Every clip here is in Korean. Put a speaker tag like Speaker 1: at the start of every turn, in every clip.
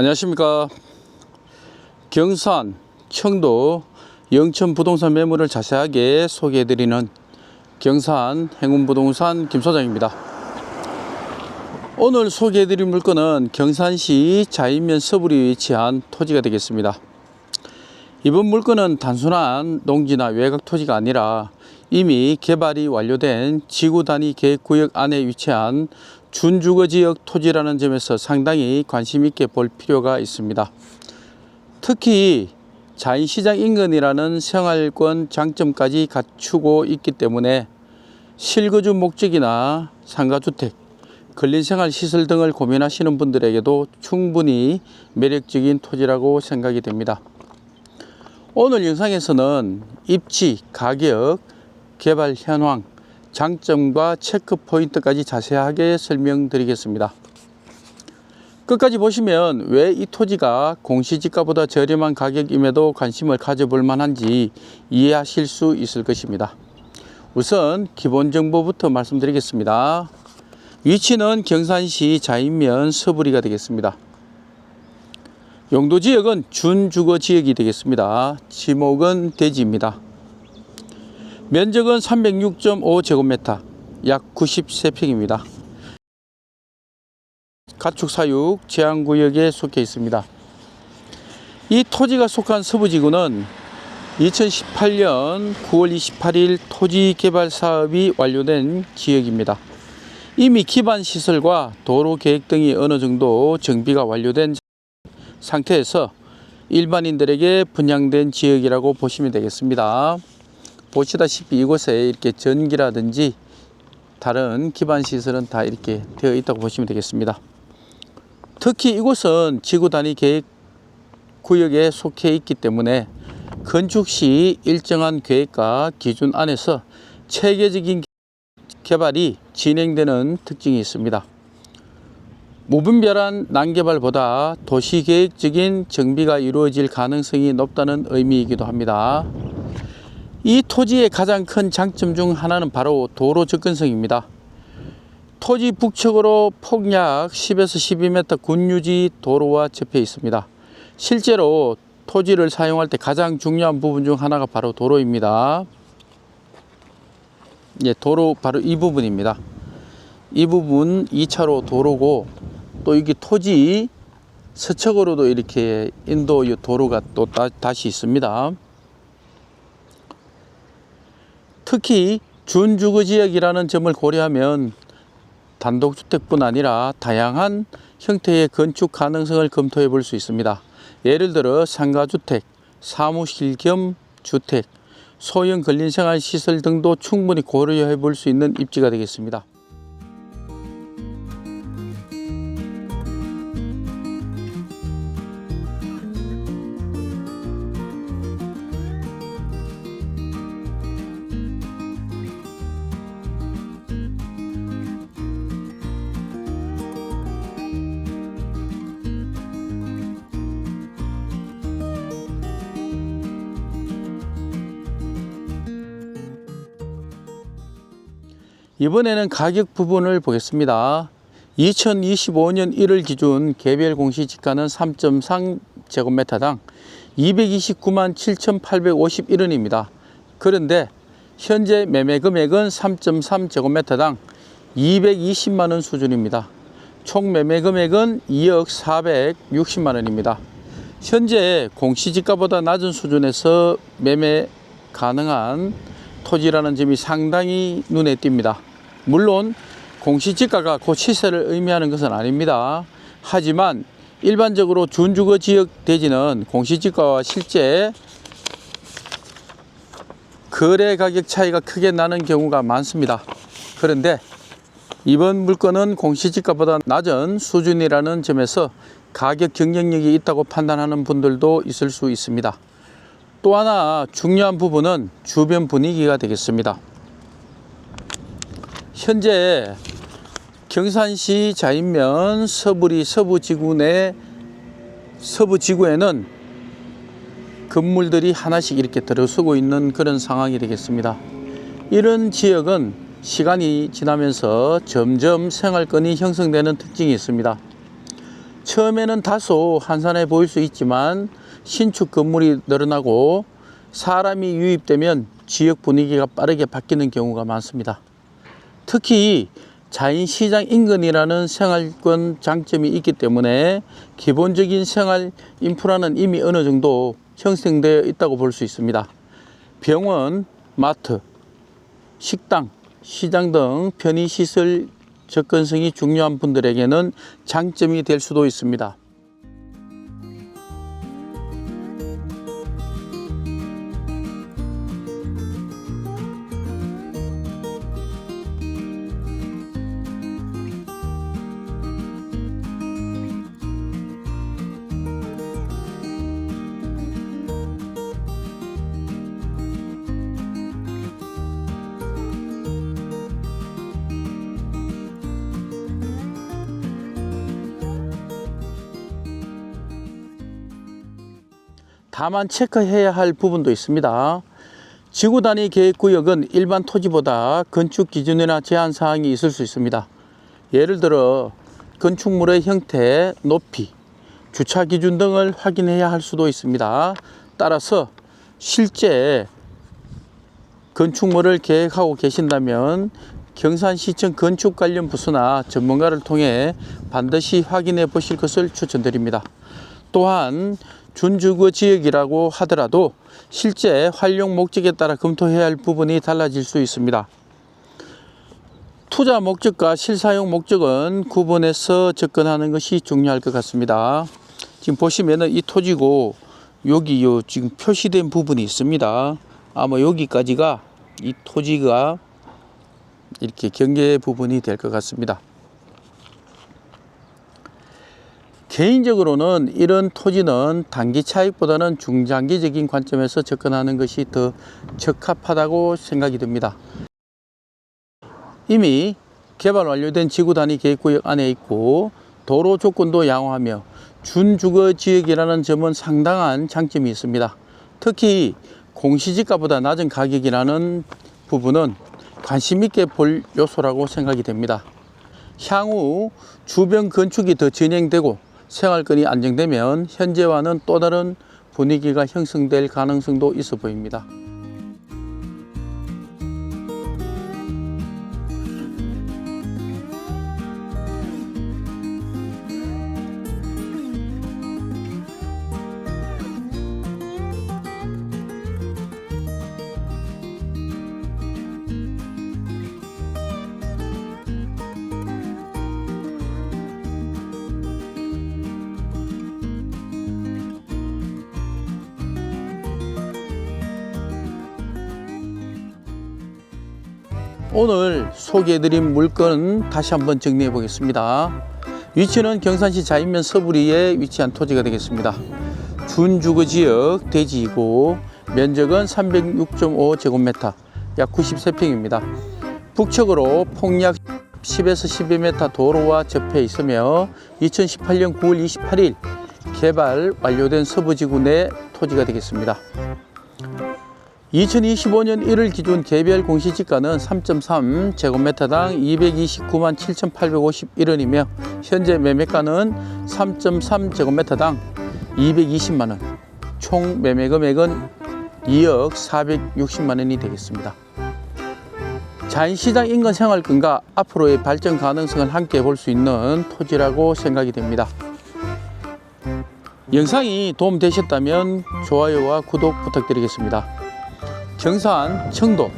Speaker 1: 안녕하십니까. 경산, 청도, 영천 부동산 매물을 자세하게 소개해드리는 경산 행운부동산 김소장입니다. 오늘 소개해드릴 물건은 경산시 자인면 서부리에 위치한 토지가 되겠습니다. 이번 물건은 단순한 농지나 외곽 토지가 아니라 이미 개발이 완료된 지구단위 계획구역 안에 위치한 준주거지역 토지라는 점에서 상당히 관심 있게 볼 필요가 있습니다. 특히 자인시장 인근이라는 생활권 장점까지 갖추고 있기 때문에 실거주 목적이나 상가주택, 근린생활시설 등을 고민하시는 분들에게도 충분히 매력적인 토지라고 생각이 됩니다. 오늘 영상에서는 입지, 가격, 개발 현황, 장점과 체크 포인트까지 자세하게 설명드리겠습니다. 끝까지 보시면 왜 이 토지가 공시지가보다 저렴한 가격임에도 관심을 가져볼 만한지 이해하실 수 있을 것입니다. 우선 기본 정보부터 말씀드리겠습니다. 위치는 경산시 자인면 서부리가 되겠습니다. 용도지역은 준주거지역이 되겠습니다. 지목은 대지입니다. 면적은 306.5제곱미터, 약 93평입니다. 가축사육 제한구역에 속해 있습니다. 이 토지가 속한 서부지구는 2018년 9월 28일 토지개발사업이 완료된 지역입니다. 이미 기반시설과 도로계획 등이 어느 정도 정비가 완료된 상태에서 일반인들에게 분양된 지역이라고 보시면 되겠습니다. 보시다시피 이곳에 이렇게 전기라든지 다른 기반시설은 다 이렇게 되어 있다고 보시면 되겠습니다. 특히 이곳은 지구단위 계획 구역에 속해 있기 때문에 건축 시 일정한 계획과 기준 안에서 체계적인 개발이 진행되는 특징이 있습니다. 무분별한 난개발보다 도시계획적인 정비가 이루어질 가능성이 높다는 의미이기도 합니다. 이 토지의 가장 큰 장점 중 하나는 바로 도로 접근성입니다. 토지 북측으로 폭약 10에서 12m 군유지 도로와 접해 있습니다. 실제로 토지를 사용할 때 가장 중요한 부분 중 하나가 바로 도로입니다. 예, 도로 바로 이 부분입니다. 이 부분 2차로 도로고, 또 여기 토지 서측으로도 이렇게 인도 도로가 또 다시 있습니다. 특히 준주거지역이라는 점을 고려하면 단독주택뿐 아니라 다양한 형태의 건축 가능성을 검토해 볼 수 있습니다. 예를 들어 상가주택, 사무실 겸 주택, 소형 근린생활시설 등도 충분히 고려해 볼 수 있는 입지가 되겠습니다. 이번에는 가격 부분을 보겠습니다. 2025년 1월 기준 개별 공시지가는 3.3제곱미터당 229만 7,851원입니다. 그런데 현재 매매 금액은 3.3제곱미터당 220만원 수준입니다. 총 매매 금액은 2억 460만원입니다. 현재 공시지가보다 낮은 수준에서 매매 가능한 토지라는 점이 상당히 눈에 띕니다. 물론 공시지가가 그 시세를 의미하는 것은 아닙니다. 하지만 일반적으로 준주거지역 대지는 공시지가와 실제 거래 가격 차이가 크게 나는 경우가 많습니다. 그런데 이번 물건은 공시지가보다 낮은 수준이라는 점에서 가격 경쟁력이 있다고 판단하는 분들도 있을 수 있습니다. 또 하나 중요한 부분은 주변 분위기가 되겠습니다. 현재 경산시 자인면 서부리 서부지구에는 건물들이 하나씩 이렇게 들어서고 있는 그런 상황이 되겠습니다. 이런 지역은 시간이 지나면서 점점 생활권이 형성되는 특징이 있습니다. 처음에는 다소 한산해 보일 수 있지만 신축 건물이 늘어나고 사람이 유입되면 지역 분위기가 빠르게 바뀌는 경우가 많습니다. 특히 자연시장 인근이라는 생활권 장점이 있기 때문에 기본적인 생활 인프라는 이미 어느 정도 형성되어 있다고 볼 수 있습니다. 병원, 마트, 식당, 시장 등 편의시설 접근성이 중요한 분들에게는 장점이 될 수도 있습니다. 다만 체크해야 할 부분도 있습니다. 지구 단위 계획구역은 일반 토지보다 건축 기준이나 제한 사항이 있을 수 있습니다. 예를 들어 건축물의 형태, 높이, 주차 기준 등을 확인해야 할 수도 있습니다. 따라서 실제 건축물을 계획하고 계신다면 경산시청 건축 관련 부서나 전문가를 통해 반드시 확인해 보실 것을 추천드립니다. 또한 준주거 지역이라고 하더라도 실제 활용 목적에 따라 검토해야 할 부분이 달라질 수 있습니다. 투자 목적과 실사용 목적은 구분해서 접근하는 것이 중요할 것 같습니다. 지금 보시면은 이 토지고 여기 지금 표시된 부분이 있습니다. 아마 여기까지가 이 토지가 이렇게 경계 부분이 될 것 같습니다. 개인적으로는 이런 토지는 단기 차익보다는 중장기적인 관점에서 접근하는 것이 더 적합하다고 생각이 듭니다. 이미 개발 완료된 지구 단위 계획구역 안에 있고 도로 조건도 양호하며 준주거 지역이라는 점은 상당한 장점이 있습니다. 특히 공시지가보다 낮은 가격이라는 부분은 관심 있게 볼 요소라고 생각이 됩니다. 향후 주변 건축이 더 진행되고 생활권이 안정되면 현재와는 또 다른 분위기가 형성될 가능성도 있어 보입니다. 오늘 소개해드린 물건은 다시 한번 정리해 보겠습니다. 위치는 경산시 자인면 서부리에 위치한 토지가 되겠습니다. 준주거지역 대지이고 면적은 306.5제곱미터, 약 93평입니다. 북측으로 폭약 10에서 12m 도로와 접해 있으며 2018년 9월 28일 개발 완료된 서부지구 내 토지가 되겠습니다. 2025년 1월 기준 개별 공시지가는 3.3제곱미터당 229만 7,851원이며 현재 매매가는 3.3제곱미터당 220만원, 총 매매금액은 2억 460만원이 되겠습니다. 자연시장 인근 생활권과 앞으로의 발전 가능성을 함께 볼 수 있는 토지라고 생각이 됩니다. 영상이 도움되셨다면 좋아요와 구독 부탁드리겠습니다. 경산, 청도,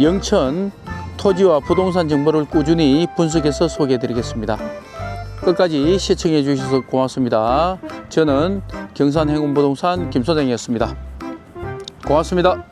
Speaker 1: 영천 토지와 부동산 정보를 꾸준히 분석해서 소개해드리겠습니다. 끝까지 시청해 주셔서 고맙습니다. 저는 경산행운부동산 김소장이었습니다. 고맙습니다.